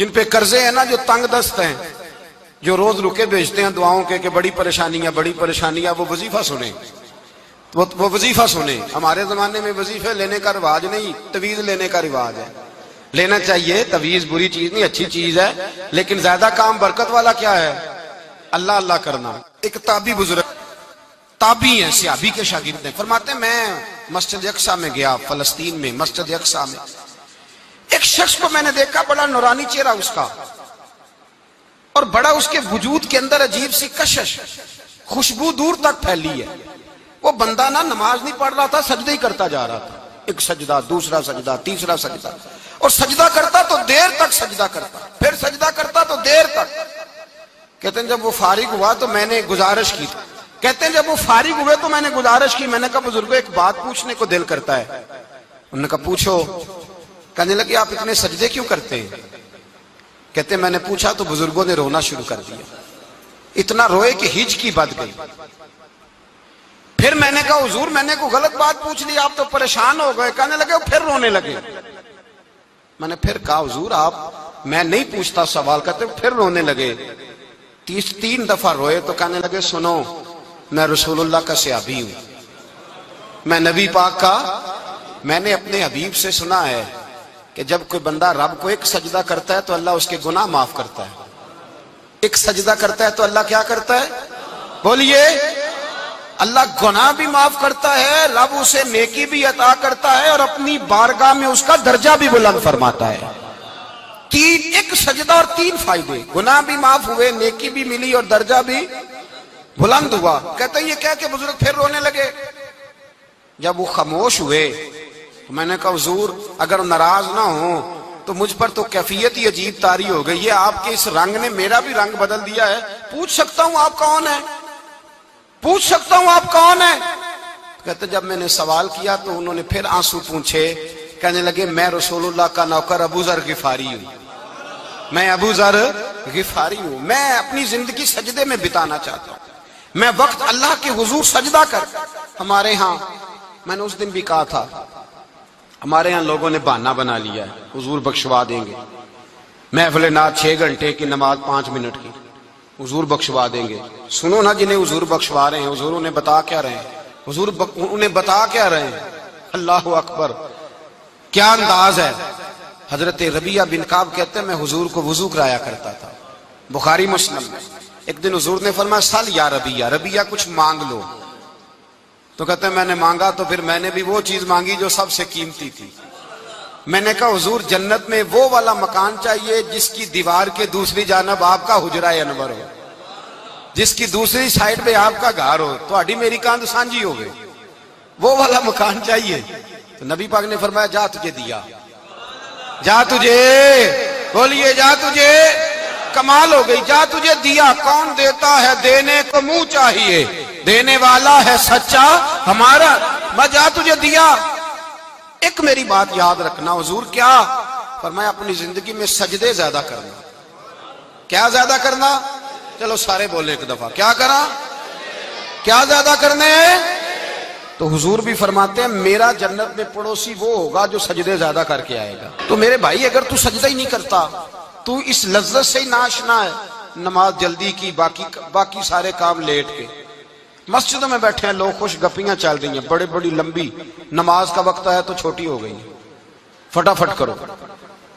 جن پہ قرضے ہیں نا، جو تنگ دست ہیں، جو روز رکے بھیجتے ہیں دعاؤں کے کہ بڑی پریشانیاں، وہ وظیفہ سنیں، وہ وظیفہ سنیں۔ ہمارے زمانے میں وظیفے لینے کا رواج نہیں، تعویذ لینے کا رواج ہے۔ لینا چاہیے، تعویذ بری چیز نہیں، اچھی چیز ہے، لیکن زیادہ کام برکت والا کیا ہے؟ اللہ اللہ کرنا۔ ایک تابعی بزرگ، تابعی ہیں، صحابی کے شاگرد ہیں، فرماتے ہیں میں مسجد اقصیٰ میں گیا، فلسطین میں مسجد اقصیٰ میں ایک شخص کو میں نے دیکھا، بڑا نورانی چہرہ اس کا، اور بڑا اس کے وجود کے اندر عجیب سی کشش، خوشبو دور تک پھیلی ہے۔ وہ بندہ نا نماز نہیں پڑھ رہا تھا، سجدے ہی کرتا جا رہا تھا، ایک سجدہ، دوسرا سجدہ، تیسرا سجدہ، اور سجدہ کرتا تو دیر تک سجدہ کرتا، پھر سجدہ کرتا تو دیر تک۔ کہتے ہیں جب وہ فارغ ہوا تو میں نے گزارش کی، کہتے ہیں جب وہ فارغ ہوئے تو میں نے گزارش کی، میں نے کہا بزرگوں ایک بات پوچھنے کو دل کرتا ہے۔ انہوں نے کہا پوچھو۔ کہنے لگے آپ اتنے سجدے کیوں کرتے ہیں؟ کہتے ہیں میں نے پوچھا تو بزرگوں نے رونا شروع کر دیا، اتنا روئے کہ ہچکی بد گئی۔ پھر میں نے کہا حضور میں نے کوئی غلط بات پوچھ لی، آپ تو پریشان ہو گئے؟ کہنے لگے پھر رونے لگے۔ میں نے پھر کہا حضور آپ، میں نہیں پوچھتا سوال، کرتے پھر رونے لگے۔ 3 دفعہ روئے تو کہنے لگے سنو، میں رسول اللہ کا صحابی ہوں، میں نبی پاک کا، میں نے اپنے حبیب سے سنا ہے کہ جب کوئی بندہ رب کو ایک سجدہ کرتا ہے تو اللہ اس کے گناہ معاف کرتا ہے، ایک سجدہ کرتا ہے تو اللہ کیا کرتا ہے؟ بولیے، اللہ گناہ بھی معاف کرتا ہے، رب اسے نیکی بھی عطا کرتا ہے، اور اپنی بارگاہ میں اس کا درجہ بھی بلند فرماتا ہے۔ ایک سجدہ اور 3 فائدے، گناہ بھی معاف ہوئے، نیکی بھی ملی، اور درجہ بھی بلند ہوا۔ کہتے ہیں یہ کہہ کے بزرگ پھر رونے لگے۔ جب وہ خاموش ہوئے تو میں نے کہا حضور اگر ناراض نہ ہوں تو مجھ پر تو کیفیت ہی عجیب طاری ہو گئی ہے، آپ کے اس رنگ نے میرا بھی رنگ بدل دیا ہے، پوچھ سکتا ہوں آپ کون ہیں؟ پوچھ سکتا ہوں آپ کون ہیں؟ کہتے جب میں نے سوال کیا تو انہوں نے پھر آنسو پونچھے، کہنے لگے میں رسول اللہ کا نوکر ابو ذر غفاری ہوں، میں ابو ذر غفاری ہوں، میں اپنی زندگی سجدے میں بتانا چاہتا ہوں، میں وقت اللہ کے حضور سجدہ کر۔ ہمارے ہاں میں نے اس دن بھی کہا تھا، ہمارے ہاں لوگوں نے بہانہ بنا لیا ہے حضور بخشوا دیں گے، محفل نعت 6 گھنٹے کی، نماز 5 منٹ کی، حضور بخشوا دیں گے۔ سنو نا جنہیں حضور بخشوا رہے ہیں، حضور انہیں بتا کیا رہے ہیں؟ حضور انہیں بتا کیا رہے ہیں؟ اللہ اکبر، کیا انداز ہے۔ حضرت ربیعہ بن کعب کہتے ہیں میں حضور کو وضو کرایا کرتا تھا، بخاری مسلم میں۔ ایک دن حضور نے فرمایا سل یا ربیعہ، ربیعہ کچھ مانگ لو۔ تو کہتے ہیں میں نے مانگا تو پھر میں نے بھی وہ چیز مانگی جو سب سے قیمتی تھی۔ میں نے کہا حضور جنت میں وہ والا مکان چاہیے جس کی دیوار کے دوسری جانب آپ کا حجرہ انور ہو، جس کی دوسری سائیڈ پہ آپ کا گھر ہو، تو اڈی میری کاند سانجی ہو گئی، وہ والا مکان چاہیے۔ تو نبی پاک نے فرمایا جا تجھے دیا، جا تجھے، بولیے جا تجھے، کمال ہو گئی، جا تجھے دیا۔ کون دیتا ہے؟ دینے کو منہ چاہیے، دینے والا ہے سچا ہمارا، میں جا تجھے دیا۔ ایک میری بات یاد رکھنا، حضور کیا فرمایا؟ اپنی زندگی میں سجدے زیادہ کرنا۔ کیا زیادہ کرنا؟ چلو سارے بولے ایک دفعہ، کیا کرا؟ کیا زیادہ کرنے؟ تو حضور بھی فرماتے ہیں میرا جنت میں پڑوسی وہ ہوگا جو سجدے زیادہ کر کے آئے گا۔ تو میرے بھائی اگر تو سجدہ ہی نہیں کرتا، تو اس لذت سے ہی ناشنا ہے، نماز جلدی کی، باقی سارے کام لیٹ کے، مسجدوں میں بیٹھے ہیں لوگ، خوش گپیاں چل رہی ہیں، بڑے بڑی لمبی، نماز کا وقت آیا تو چھوٹی ہو گئی، فٹافٹ کرو۔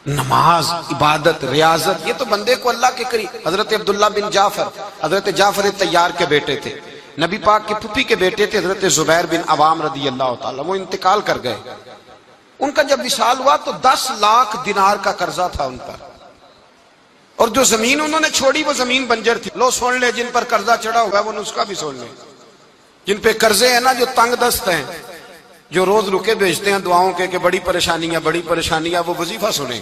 نماز، عبادت، ریاضت، یہ تو بندے کو اللہ کے قریب۔ حضرت عبداللہ بن جعفر، حضرت جعفر طیار کے بیٹے تھے، نبی پاک کی پھپھی کے بیٹے تھے، حضرت زبیر بن عوام رضی اللہ تعالیٰ، وہ انتقال کر گئے۔ ان کا جب وصال ہوا تو 10 لاکھ دینار کا قرضہ تھا ان پر، اور جو زمین انہوں نے چھوڑی وہ زمین بنجر تھی۔ لو سن لے، جن پر قرضہ چڑھا ہوا ہے وہ نسخہ بھی سن لے، جن پہ قرضے ہیں نا، جو تنگ دست ہیں، جو روز رکے بھیجتے ہیں دعاؤں کے کہ بڑی پریشانیاں، وہ وظیفہ سنیں،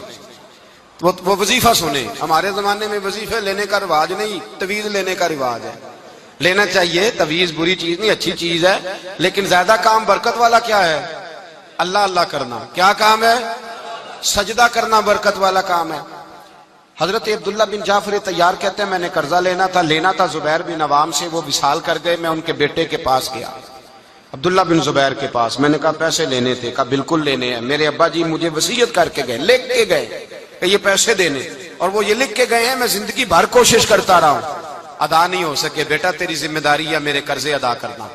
وہ وظیفہ سنیں۔ ہمارے زمانے میں وظیفے لینے کا رواج نہیں، تعویذ لینے کا رواج ہے۔ لینا چاہیے، تعویذ بری چیز نہیں، اچھی چیز ہے، لیکن زیادہ کام برکت والا کیا ہے؟ اللہ اللہ کرنا۔ کیا کام ہے؟ سجدہ کرنا برکت والا کام ہے۔ حضرت عبداللہ بن جعفر طیار کہتے ہیں میں نے قرضہ لینا تھا زبیر بن عوام سے، وہ وصال کر گئے، میں ان کے بیٹے کے پاس گیا، عبداللہ بن زبیر کے پاس۔ میں نے کہا پیسے لینے تھے، کہا بالکل لینے ہیں، میرے ابا جی مجھے وصیت کر کے گئے، لکھ کے گئے کہ یہ پیسے دینے، اور وہ یہ لکھ کے گئے ہیں میں زندگی بھر کوشش کرتا رہا ہوں, ادا نہیں ہو سکے. بیٹا تیری ذمہ داری ہے میرے قرضے ادا کرنا.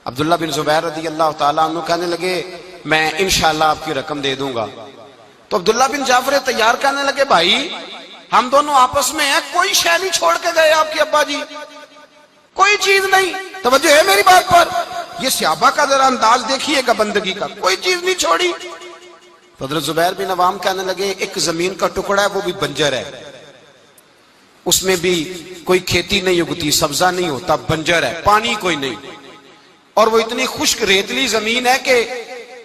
عبداللہ بن زبیر رضی اللہ تعالیٰ عنہ کہنے لگے میں انشاءاللہ آپ کی رقم دے دوں گا. تو عبداللہ بن جعفر طیار کہنے لگے بھائی ہم دونوں آپس میں ہیں, کوئی شے نہیں چھوڑ کے گئے آپ کے ابا جی, کوئی چیز نہیں. توجہ ہے میری بات پر؟ یہ صحابہ کا ذرا انداز دیکھیے گا بندگی کا, کوئی چیز نہیں چھوڑی. تو حضرت زبیر بن عوام کہنے لگے ایک زمین کا ٹکڑا ہے وہ بھی بنجر ہے, اس میں بھی کوئی کھیتی نہیں اگتی, سبزہ نہیں ہوتا, بنجر ہے, پانی کوئی نہیں, اور وہ اتنی خشک ریتلی زمین ہے کہ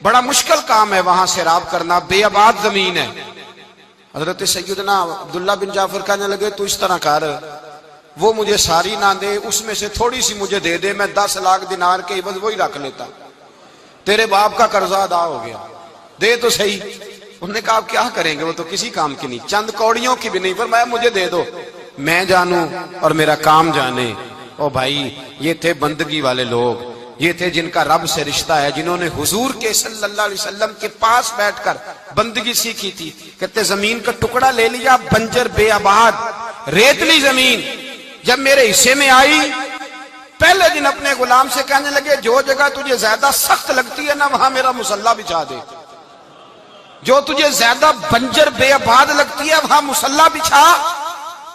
بڑا مشکل کام ہے وہاں سیراب کرنا, بے آباد زمین ہے. حضرت سیدنا عبداللہ بن جعفر کہنے لگے تو اس طرح کر, وہ مجھے ساری نہ دے, اس میں سے تھوڑی سی مجھے دے دے, میں 10 لاکھ دینار کے عوض وہی رکھ لیتا, تیرے باپ کا قرضہ ادا ہو گیا, دے تو صحیح. انہوں نے کہا آپ کیا کریں گے, وہ تو کسی کام کی نہیں, چند کوڑیوں کی بھی نہیں, فرمایا مجھے دے دو, میں جانوں اور میرا کام جانے. او بھائی یہ تھے بندگی والے لوگ, یہ تھے جن کا رب سے رشتہ ہے, جنہوں نے حضور کے صلی اللہ علیہ وسلم کے پاس بیٹھ کر بندگی سیکھی تھی. کہتے زمین کا ٹکڑا لے لیا, بنجر بے آباد ریتلی زمین, جب میرے حصے میں آئی پہلے دن اپنے غلام سے کہنے لگے جو جگہ تجھے زیادہ سخت لگتی ہے نا وہاں میرا مصلی بچھا دے, جو تجھے زیادہ بنجر بے آباد لگتی ہے وہاں مصلی بچھا,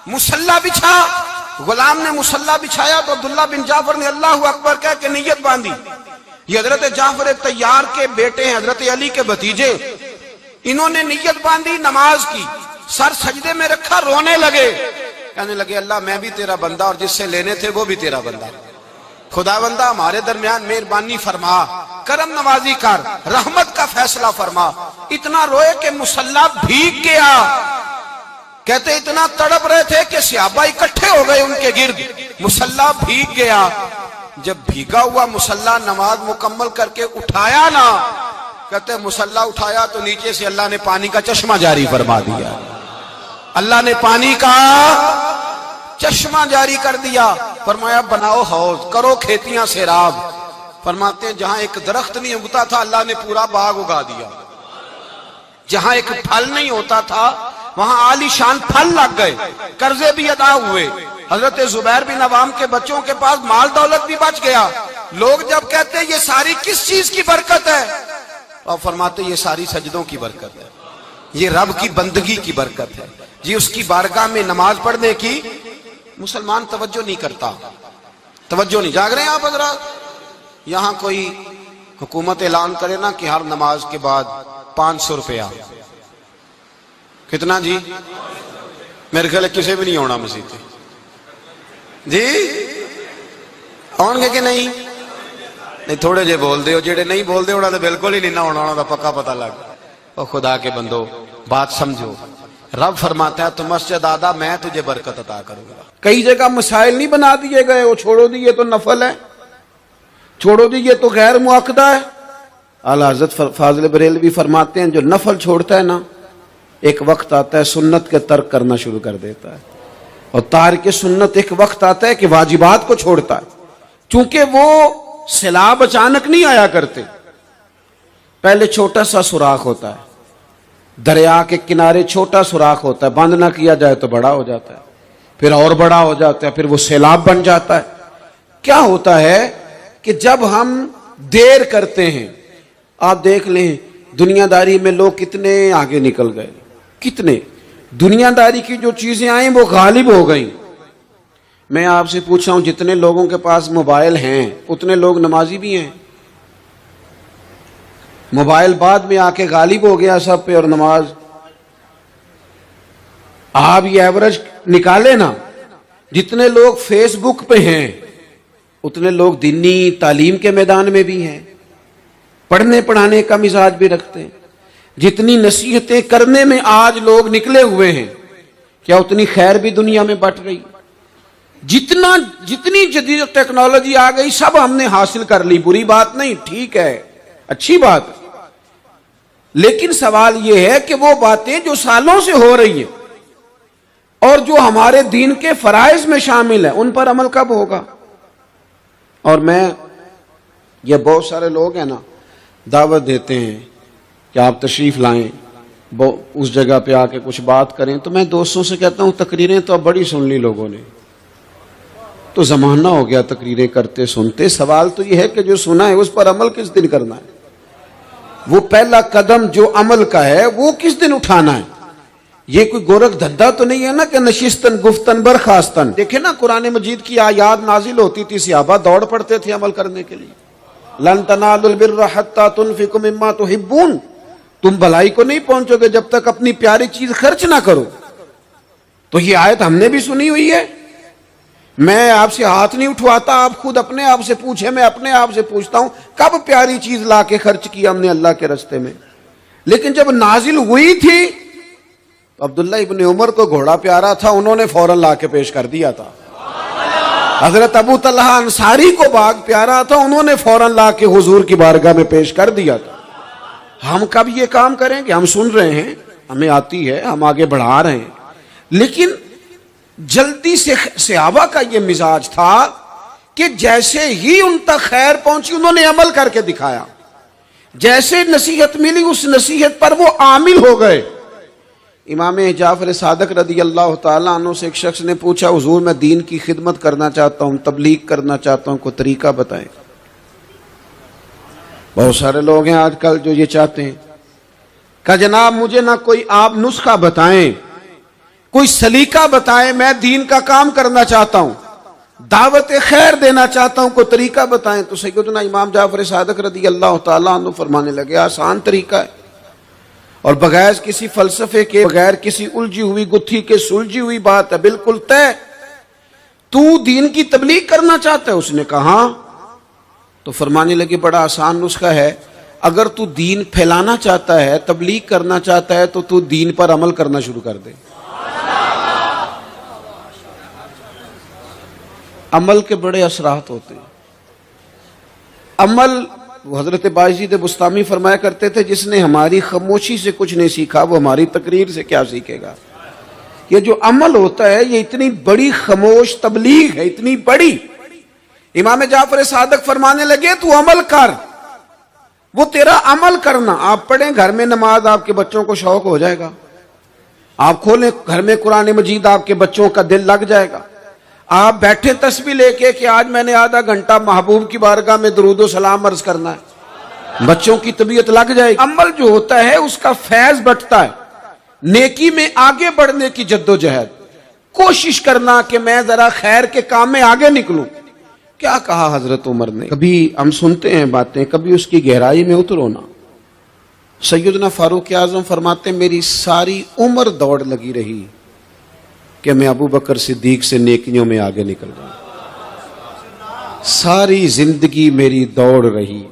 مصلی بچھا. غلام نے مصلی بچھایا تو عبداللہ بن جعفر نے اللہ اکبر کہہ کے نیت باندھی. یہ حضرت جعفر طیار کے بیٹے ہیں, حضرت علی کے بھتیجے, انہوں نے نیت باندھی نماز کی, سر سجدے میں رکھا, رونے لگے, کہنے لگے اللہ میں بھی تیرا بندہ اور جس سے لینے تھے وہ بھی تیرا بندہ, خدا بندہ ہمارے درمیان مہربانی فرما, کرم نوازی کر, رحمت کا فیصلہ فرما. اتنا روئے کہ مصلی بھیگ گیا. کہتے اتنا تڑپ رہے تھے کہ صحابہ اکٹھے ہو گئے ان کے گرد, مصلی بھیگ گیا. جب بھیگا ہوا مصلی نماز مکمل کر کے اٹھایا نا, کہتے مصلی اٹھایا تو نیچے سے اللہ نے پانی کا چشمہ جاری فرما دیا, اللہ نے پانی کا چشمہ جاری کر دیا. فرمایا بناؤ حوض, کرو کھیتیاں سیراب. فرماتے ہیں جہاں ایک درخت نہیں اگتا تھا اللہ نے پورا باغ اگا دیا, جہاں ایک پھل نہیں ہوتا تھا وہاں عالی شان پھل لگ گئے, قرضے بھی ادا ہوئے. حضرت زبیر بن عوام کے بچوں کے پاس مال دولت بھی بچ گیا. لوگ جب کہتے ہیں یہ ساری کس چیز کی برکت ہے, اور فرماتے یہ ساری سجدوں کی برکت ہے, یہ رب کی بندگی کی برکت ہے. جی اس کی بارگاہ میں نماز پڑھنے کی مسلمان توجہ نہیں کرتا, توجہ نہیں. جاگ رہے ہیں آپ حضرات؟ یہاں کوئی حکومت اعلان کرے نا کہ ہر نماز کے بعد 500 روپیہ, کتنا جی؟ میرے خیال کسی بھی نہیں ہونا مسجد جی, آن گے کہ نہیں؟ نہیں تھوڑے جے بول دے ہو, جیڑے نہیں بول دے ہونا تو بالکل ہی نہیں نہ ہونا, ہونا پکا پتہ لگ. اور خدا کے بندو بات سمجھو, رب فرماتا ہے تو مسجد آدھا میں تجھے برکت عطا کروں گا. کئی جگہ مسائل نہیں بنا دیے گئے, وہ چھوڑو دیے تو نفل ہے, چھوڑو دیے تو غیر مؤکدہ ہے. اعلیٰ حضرت فاضل بریلوی فرماتے ہیں جو نفل چھوڑتا ہے نا ایک وقت آتا ہے سنت کے ترک کرنا شروع کر دیتا ہے, اور تارک سنت ایک وقت آتا ہے کہ واجبات کو چھوڑتا ہے. چونکہ وہ سیلاب اچانک نہیں آیا کرتے, پہلے چھوٹا سا سوراخ ہوتا ہے, دریا کے کنارے چھوٹا سوراخ ہوتا ہے, بند نہ کیا جائے تو بڑا ہو جاتا ہے, پھر اور بڑا ہو جاتا ہے, پھر وہ سیلاب بن جاتا ہے. کیا ہوتا ہے کہ جب ہم دیر کرتے ہیں, آپ دیکھ لیں دنیا داری میں لوگ کتنے آگے نکل گئے, کتنے دنیا داری کی جو چیزیں آئیں وہ غالب ہو گئیں. میں آپ سے پوچھ رہا ہوں جتنے لوگوں کے پاس موبائل ہیں اتنے لوگ نمازی بھی ہیں؟ موبائل بعد میں آ کے غالب ہو گیا سب پہ, اور نماز آپ یہ ایوریج نکالے نا, جتنے لوگ فیس بک پہ ہیں اتنے لوگ دینی تعلیم کے میدان میں بھی ہیں, پڑھنے پڑھانے کا مزاج بھی رکھتے ہیں. جتنی نصیحتیں کرنے میں آج لوگ نکلے ہوئے ہیں, کیا اتنی خیر بھی دنیا میں بٹ رہی؟ جتنی جدید ٹیکنالوجی آ گئی سب ہم نے حاصل کر لی, بری بات نہیں, ٹھیک ہے, اچھی بات. لیکن سوال یہ ہے کہ وہ باتیں جو سالوں سے ہو رہی ہیں اور جو ہمارے دین کے فرائض میں شامل ہیں ان پر عمل کب ہوگا؟ اور یہ بہت سارے لوگ ہیں نا دعوت دیتے ہیں کہ آپ تشریف لائیں, وہ اس جگہ پہ آ کے کچھ بات کریں تو میں دوستوں سے کہتا ہوں تقریریں تو اب بڑی سن لی لوگوں نے، تو زمانہ ہو گیا تقریریں کرتے سنتے. سوال تو یہ ہے کہ جو سنا ہے اس پر عمل کس دن کرنا ہے؟ وہ پہلا قدم جو عمل کا ہے وہ کس دن اٹھانا ہے؟ یہ کوئی گورکھ دھندا تو نہیں ہے نا کہ نشستن گفتن برخاستن. دیکھیں نا قرآن مجید کی آیات نازل ہوتی تھی، صحابہ دوڑ پڑتے تھے عمل کرنے کے لیے. لن تنالوا البر حتى تنفقوا مما تحبون، تم بھلائی کو نہیں پہنچو گے جب تک اپنی پیاری چیز خرچ نہ کرو. تو یہ آیت ہم نے بھی سنی ہوئی ہے. میں آپ سے ہاتھ نہیں اٹھواتا، آپ خود اپنے آپ سے پوچھیں، میں اپنے آپ سے پوچھتا ہوں کب پیاری چیز لا کے خرچ کیا ہم نے اللہ کے راستے میں؟ لیکن جب نازل ہوئی تھی تو عبداللہ ابن عمر کو گھوڑا پیارا تھا، انہوں نے فوراً لا کے پیش کر دیا تھا. حضرت ابو طلحہ انصاری کو باغ پیارا تھا، انہوں نے فوراً لا کے حضور کی بارگاہ میں پیش کر دیا تھا. ہم کب یہ کام کریں گے؟ ہم سن رہے ہیں، ہمیں آتی ہے، ہم آگے بڑھا رہے ہیں، لیکن جلدی سے صحابہ کا یہ مزاج تھا کہ جیسے ہی ان تک خیر پہنچی انہوں نے عمل کر کے دکھایا. جیسے نصیحت ملی اس نصیحت پر وہ عامل ہو گئے. امام جعفر صادق رضی اللہ تعالیٰ عنہ سے ایک شخص نے پوچھا حضور میں دین کی خدمت کرنا چاہتا ہوں، تبلیغ کرنا چاہتا ہوں، کوئی طریقہ بتائیں. بہت سارے لوگ ہیں آج کل جو یہ چاہتے ہیں کہ جناب مجھے نہ کوئی آپ نسخہ بتائیں، کوئی سلیقہ بتائیں، میں دین کا کام کرنا چاہتا ہوں، دعوت خیر دینا چاہتا ہوں، کوئی طریقہ بتائیں. تو سیدنا امام جعفر صادق رضی اللہ تعالیٰ عنہ فرمانے لگے آسان طریقہ ہے، اور بغیر کسی فلسفے کے، بغیر کسی الجھی ہوئی گتھی کے سلجھی ہوئی بات ہے، بالکل طے. تو دین کی تبلیغ کرنا چاہتا ہے؟ اس نے کہا ہاں. تو فرمانے لگے بڑا آسان نسخہ ہے، اگر تو دین پھیلانا چاہتا ہے، تبلیغ کرنا چاہتا ہے، تو دین پر عمل کرنا شروع کر دے. عمل کے بڑے اثرات ہوتے ہیں. عمل، حضرت باجید بستامی فرمایا کرتے تھے جس نے ہماری خاموشی سے کچھ نہیں سیکھا وہ ہماری تقریر سے کیا سیکھے گا. یہ جو عمل ہوتا ہے یہ اتنی بڑی خاموش تبلیغ ہے، اتنی بڑی. امام جعفر صادق فرمانے لگے تو عمل کر، وہ تیرا عمل کرنا. آپ پڑھیں گھر میں نماز، آپ کے بچوں کو شوق ہو جائے گا. آپ کھولیں گھر میں قرآن مجید، آپ کے بچوں کا دل لگ جائے گا. آپ بیٹھے تسبیح لے کے کہ آج میں نے آدھا گھنٹہ محبوب کی بارگاہ میں درود و سلام عرض کرنا ہے، بچوں کی طبیعت لگ جائے گی. عمل جو ہوتا ہے اس کا فیض بٹتا ہے. نیکی میں آگے بڑھنے کی جد و جہد، کوشش کرنا کہ میں ذرا خیر کے کام میں آگے نکلوں. کیا کہا حضرت عمر نے؟ کبھی ہم سنتے ہیں باتیں، کبھی اس کی گہرائی میں اترو نا. سیدنا فاروق اعظم فرماتے ہیں میری ساری عمر دوڑ لگی رہی کہ میں ابو بکر صدیق سے نیکیوں میں آگے نکل جاؤں. ساری زندگی میری دوڑ رہی،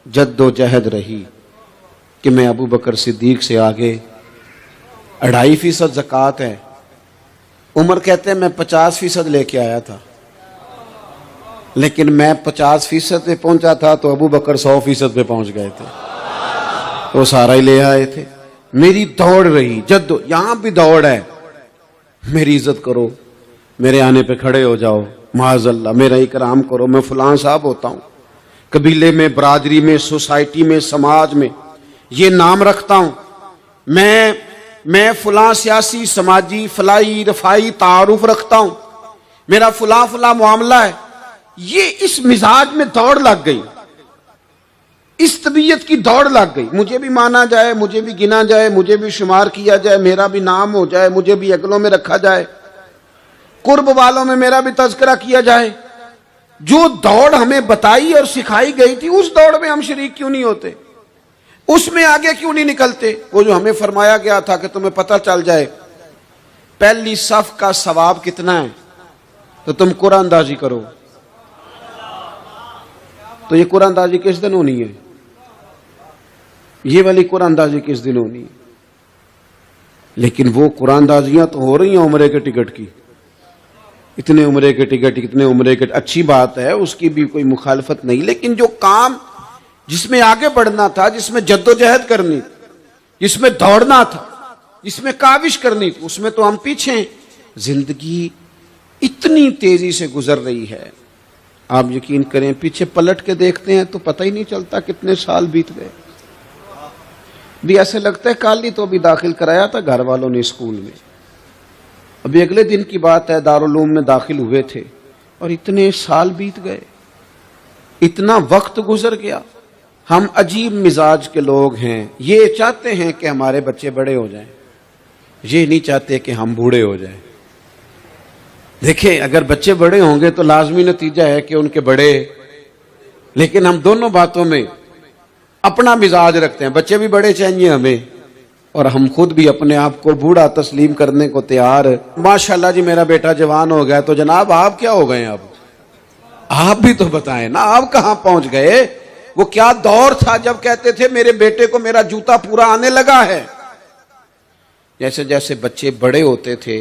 جد و جہد رہی کہ میں ابو بکر صدیق سے آگے. 2.5% زکوٰۃ ہے. عمر کہتے ہیں میں 50% لے کے آیا تھا، لیکن میں 50% پہ پہنچا تھا تو ابو بکر 100% پہ پہنچ گئے تھے، وہ سارا ہی لے آئے تھے. میری دوڑ رہی، جد. یہاں بھی دوڑ ہے. میری عزت کرو، میرے آنے پہ کھڑے ہو جاؤ، معاذ اللہ میرا اکرام کرو، میں فلاں صاحب ہوتا ہوں، قبیلے میں، برادری میں، سوسائٹی میں، سماج میں یہ نام رکھتا ہوں، میں فلاں سیاسی، سماجی، فلاحی، رفائی تعارف رکھتا ہوں، میرا فلاں معاملہ ہے. یہ اس مزاج میں دوڑ لگ گئی، اس طبیعت کی دوڑ لگ گئی. مجھے بھی مانا جائے، مجھے بھی گنا جائے، مجھے بھی شمار کیا جائے، میرا بھی نام ہو جائے، مجھے بھی اگلوں میں رکھا جائے، قرب والوں میں میرا بھی تذکرہ کیا جائے. جو دوڑ ہمیں بتائی اور سکھائی گئی تھی اس دوڑ میں ہم شریک کیوں نہیں ہوتے؟ اس میں آگے کیوں نہیں نکلتے؟ وہ جو ہمیں فرمایا گیا تھا کہ تمہیں پتہ چل جائے پہلی صف کا ثواب کتنا ہے تو تم قرآن اندازی کرو. تو یہ قرآن اندازی کس دن ہونی ہے؟ یہ والی قرآن اندازی کس دن ہونی ہے؟ لیکن وہ قرآن اندازیاں تو ہو رہی ہیں عمرے کے ٹکٹ کی. اتنے عمرے کے ٹکٹ، اتنے عمرے کے، اچھی بات ہے، اس کی بھی کوئی مخالفت نہیں. لیکن جو کام جس میں آگے بڑھنا تھا، جس میں جد و جہد کرنی تھی، جس میں دوڑنا تھا، جس میں کاوش کرنی تھی، اس میں تو ہم پیچھے ہیں. زندگی اتنی تیزی سے گزر رہی ہے، آپ یقین کریں پیچھے پلٹ کے دیکھتے ہیں تو پتہ ہی نہیں چلتا کتنے سال بیت گئے. بھی ایسے لگتا ہے کل ہی تو ابھی داخل کرایا تھا گھر والوں نے اسکول میں، ابھی اگلے دن کی بات ہے دارالعلوم میں داخل ہوئے تھے اور اتنے سال بیت گئے، اتنا وقت گزر گیا۔ ہم عجیب مزاج کے لوگ ہیں، یہ چاہتے ہیں کہ ہمارے بچے بڑے ہو جائیں، یہ نہیں چاہتے کہ ہم بوڑھے ہو جائیں۔ دیکھیں اگر بچے بڑے ہوں گے تو لازمی نتیجہ ہے کہ ان کے بڑے، لیکن ہم دونوں باتوں میں اپنا مزاج رکھتے ہیں، بچے بھی بڑے چاہیے ہمیں اور ہم خود بھی اپنے آپ کو بوڑھا تسلیم کرنے کو تیار۔ ماشاءاللہ جی میرا بیٹا جوان ہو گیا، تو جناب آپ کیا ہو گئے؟ اب آپ بھی تو بتائیں نا، آپ کہاں پہنچ گئے؟ وہ کیا دور تھا جب کہتے تھے میرے بیٹے کو میرا جوتا پورا آنے لگا ہے۔ جیسے جیسے بچے بڑے ہوتے تھے